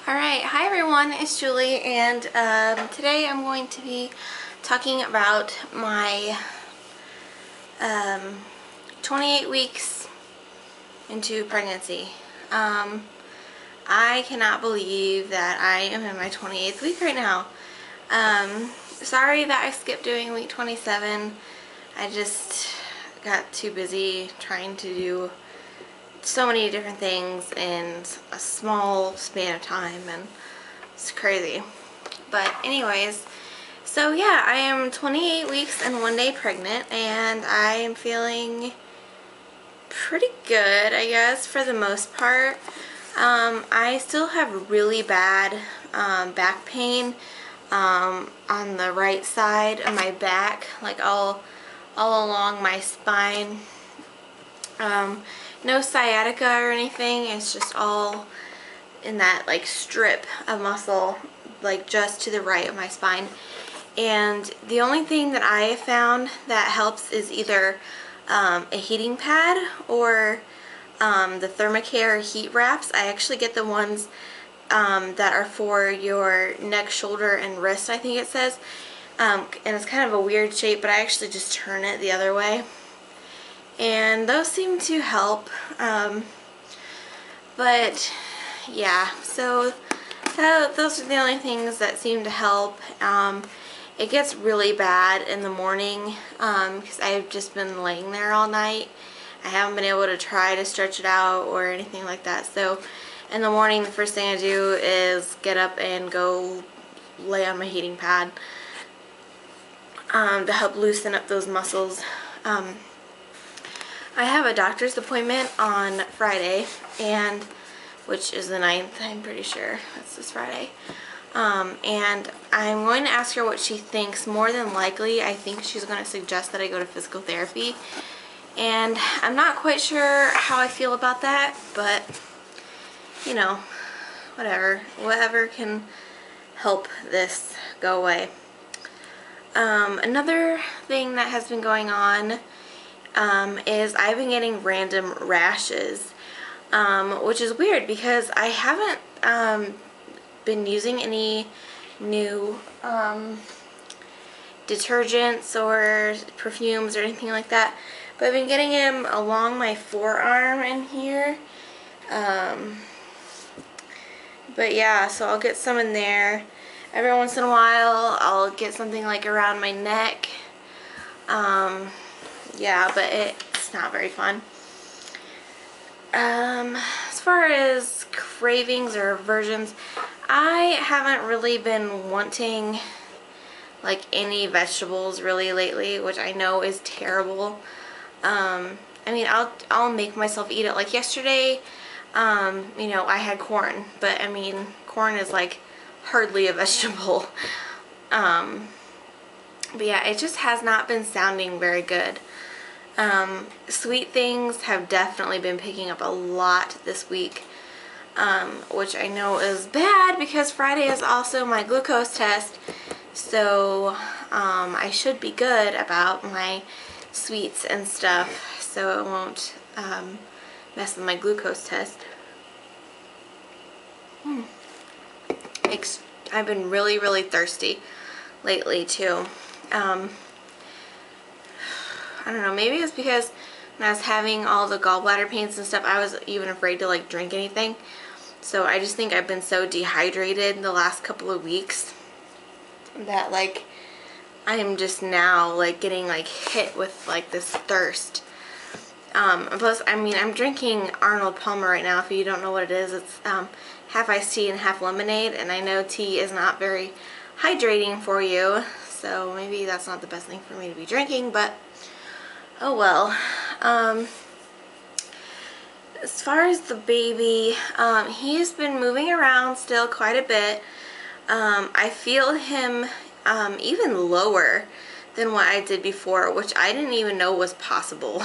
Alright, hi everyone, it's Julie, and today I'm going to be talking about my 28 weeks into pregnancy. I cannot believe that I am in my 28th week right now. Sorry that I skipped doing week 27. I just got too busy trying to do so many different things in a small span of time, and it's crazy. But anyways, so yeah, I am 28 weeks and 1 day pregnant, and I am feeling pretty good, I guess, for the most part. I still have really bad back pain on the right side of my back, like all along my spine. No sciatica or anything, it's just all in that like strip of muscle, like just to the right of my spine. And the only thing that I have found that helps is either a heating pad or the Thermacare heat wraps. I actually get the ones that are for your neck, shoulder, and wrist, I think it says. And it's kind of a weird shape, but I actually just turn it the other way. And those seem to help. But yeah, so those are the only things that seem to help. It gets really bad in the morning because I've just been laying there all night. I haven't been able to try to stretch it out or anything like that. So in the morning, the first thing I do is get up and go lay on my heating pad to help loosen up those muscles. I have a doctor's appointment on Friday, and which is the 9th, I'm pretty sure. That's this Friday. And I'm going to ask her what she thinks. More than likely, I think she's going to suggest that I go to physical therapy. And I'm not quite sure how I feel about that, but, you know, whatever can help this go away. Another thing that has been going on is I've been getting random rashes, which is weird because I haven't been using any new detergents or perfumes or anything like that, but I've been getting them along my forearm in here. But yeah, so I'll get some in there. Every once in a while I'll get something like around my neck. Yeah, but it's not very fun. As far as cravings or aversions, I haven't really been wanting like any vegetables really lately, which I know is terrible. I mean, I'll make myself eat it. Like yesterday, you know, I had corn, but I mean, corn is like hardly a vegetable. But yeah, it just has not been sounding very good. Sweet things have definitely been picking up a lot this week, which I know is bad because Friday is also my glucose test, so I should be good about my sweets and stuff, so it won't mess with my glucose test. I've been really thirsty lately too. I don't know, maybe it's because when I was having all the gallbladder pains and stuff, I was even afraid to like drink anything. So I just think I've been so dehydrated the last couple of weeks that like I am just now like getting like hit with like this thirst. Plus, I mean, I'm drinking Arnold Palmer right now. If you don't know what it is, it's half iced tea and half lemonade, and I know tea is not very hydrating for you, so maybe that's not the best thing for me to be drinking, but oh well. As far as the baby, he's been moving around still quite a bit. I feel him even lower than what I did before, which I didn't even know was possible.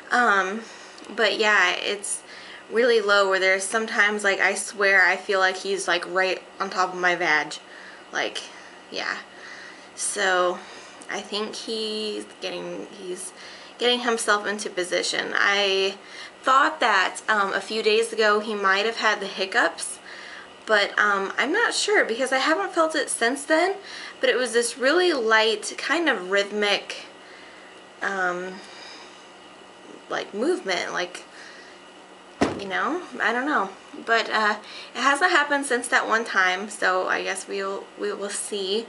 But yeah, it's really low where there's sometimes like I swear I feel like he's like right on top of my vag. Like, yeah. So I think he's getting himself into position. I thought that a few days ago he might have had the hiccups, but I'm not sure because I haven't felt it since then, but it was this really light kind of rhythmic like movement, like, you know, I don't know, but it hasn't happened since that one time, so I guess we will see.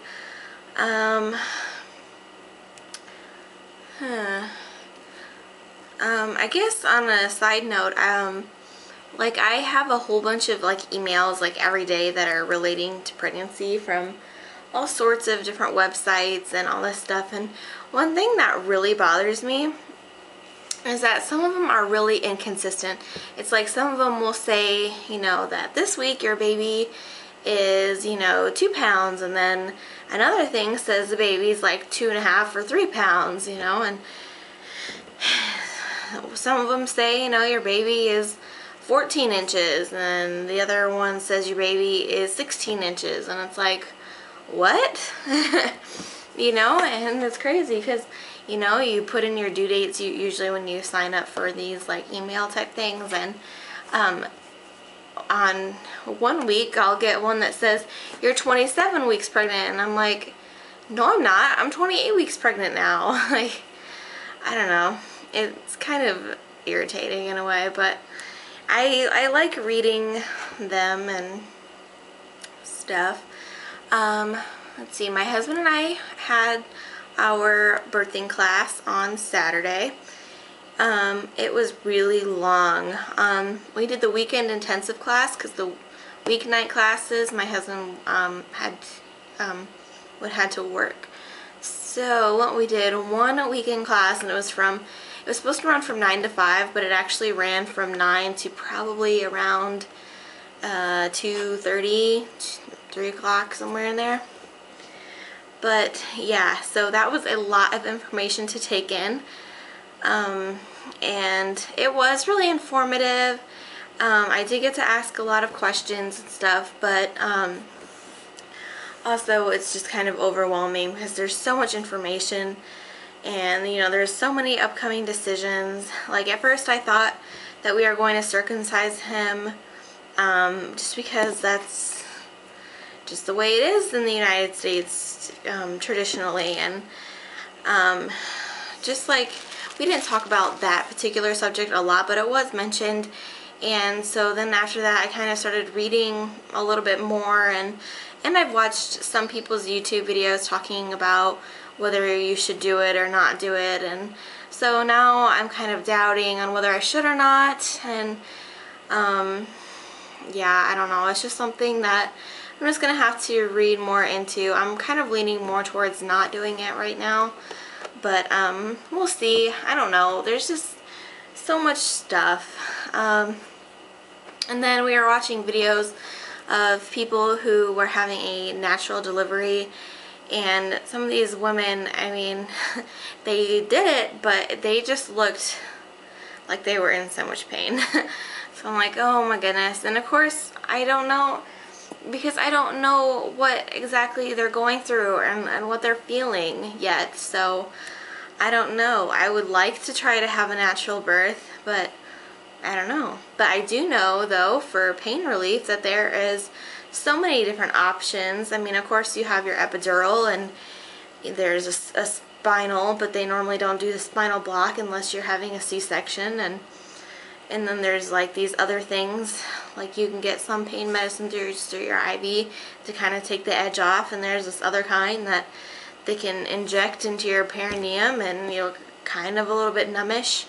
I guess on a side note, like I have a whole bunch of like emails like every day that are relating to pregnancy from all sorts of different websites and all this stuff, and one thing that really bothers me is that some of them are really inconsistent. It's like some of them will say, you know, that this week your baby is, you know, 2 pounds, and then another thing says the baby's like 2.5 or 3 pounds, you know, and some of them say, you know, your baby is 14 inches, and the other one says your baby is 16 inches, and it's like, what? You know, and it's crazy because, you know, you put in your due dates usually when you sign up for these like email type things, and on one week I'll get one that says you're 27 weeks pregnant, and I'm like, no I'm not, I'm 28 weeks pregnant now. Like, I don't know, it's kind of irritating in a way, but I like reading them and stuff. Let's see, my husband and I had our birthing class on Saturday. It was really long. We did the weekend intensive class because the weeknight classes my husband had to work. So what we did, one weekend class, and it was supposed to run from 9 to 5, but it actually ran from 9 to probably around 2:30, 3 o'clock, somewhere in there. But yeah, so that was a lot of information to take in, and it was really informative. I did get to ask a lot of questions and stuff, but also it's just kind of overwhelming because there's so much information, and you know, there's so many upcoming decisions. Like at first I thought that we are going to circumcise him just because that's just the way it is in the United States traditionally, and just like, we didn't talk about that particular subject a lot, but it was mentioned. And so then after that I kind of started reading a little bit more, and I've watched some people's YouTube videos talking about whether you should do it or not do it, and so now I'm kind of doubting on whether I should or not. And yeah, I don't know, it's just something that I'm just gonna have to read more into. I'm kind of leaning more towards not doing it right now, but we'll see. I don't know, there's just so much stuff. And then we were watching videos of people who were having a natural delivery, and some of these women, I mean, they did it, but they just looked like they were in so much pain. So I'm like, oh my goodness. And of course I don't know, because I don't know what exactly they're going through and what they're feeling yet, so I don't know. I would like to try to have a natural birth, but I don't know. But I do know, though, for pain relief, that there is so many different options. I mean, of course you have your epidural, and there's a spinal, but they normally don't do the spinal block unless you're having a C-section, and then there's like these other things, like you can get some pain medicine through your IV to kind of take the edge off, and there's this other kind that they can inject into your perineum, and you know, kind of a little bit numbish.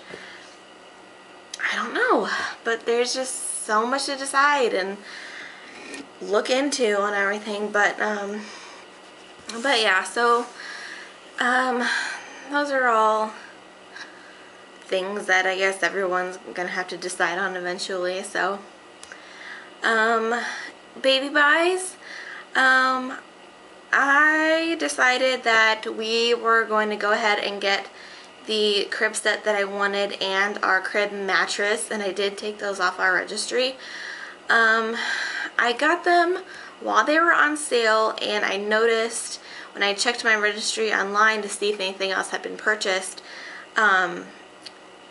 I don't know, but there's just so much to decide and look into and everything. But yeah, so those are all things that I guess everyone's gonna have to decide on eventually. So baby buys, I decided that we were going to go ahead and get the crib set that I wanted and our crib mattress, and I did take those off our registry. I got them while they were on sale, and I noticed when I checked my registry online to see if anything else had been purchased,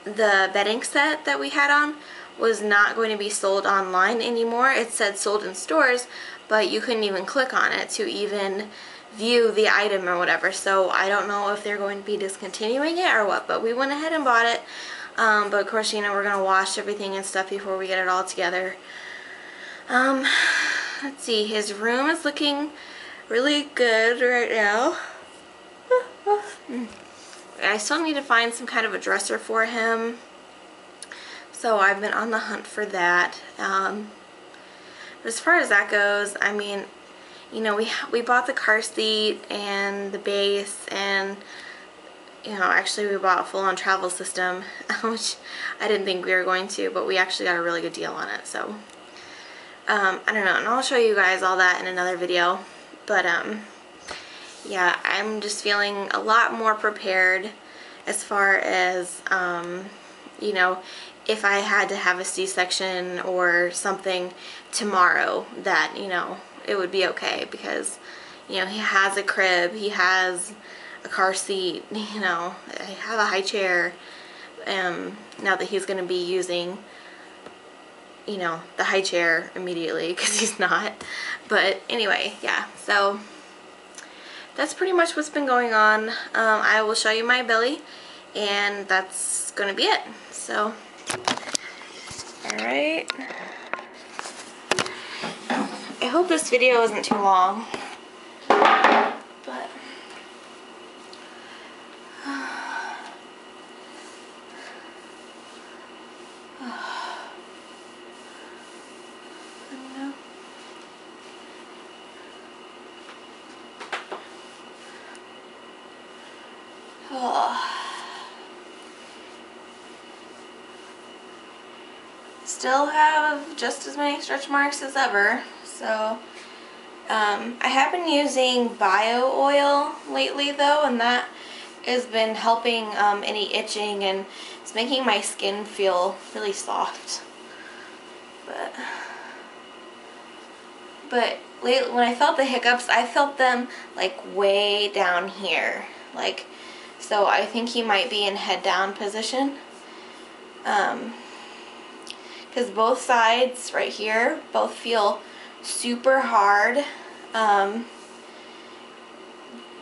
the bedding set that we had on was not going to be sold online anymore. It said sold in stores, but you couldn't even click on it to even view the item or whatever. So I don't know if they're going to be discontinuing it or what, but we went ahead and bought it. But of course, you know, we're going to wash everything and stuff before we get it all together. Let's see, his room is looking really good right now. I still need to find some kind of a dresser for him. So I've been on the hunt for that. But as far as that goes, I mean, you know, we bought the car seat and the base, and you know, actually we bought a full-on travel system, which I didn't think we were going to, but we actually got a really good deal on it. So I don't know, and I'll show you guys all that in another video. But yeah, I'm just feeling a lot more prepared as far as you know, if I had to have a C-section or something tomorrow, that, you know, it would be okay, because, you know, he has a crib, he has a car seat, you know, I have a high chair, now that he's going to be using, you know, the high chair immediately, because he's not. But anyway, yeah, so that's pretty much what's been going on. I will show you my belly, and that's going to be it. So, alright. I hope this video isn't too long, but still have just as many stretch marks as ever. So I have been using bio oil lately though, and that has been helping any itching, and it's making my skin feel really soft. But lately, when I felt the hiccups, I felt them like way down here, like, so I think he might be in head down position, because both sides right here both feel super hard.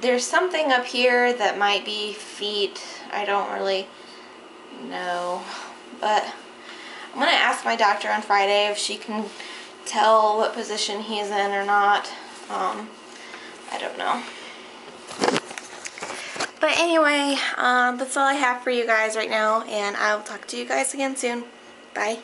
There's something up here that might be feet. I don't really know, but I'm gonna ask my doctor on Friday if she can tell what position he's in or not. I don't know. But anyway, that's all I have for you guys right now, and I'll talk to you guys again soon. Bye.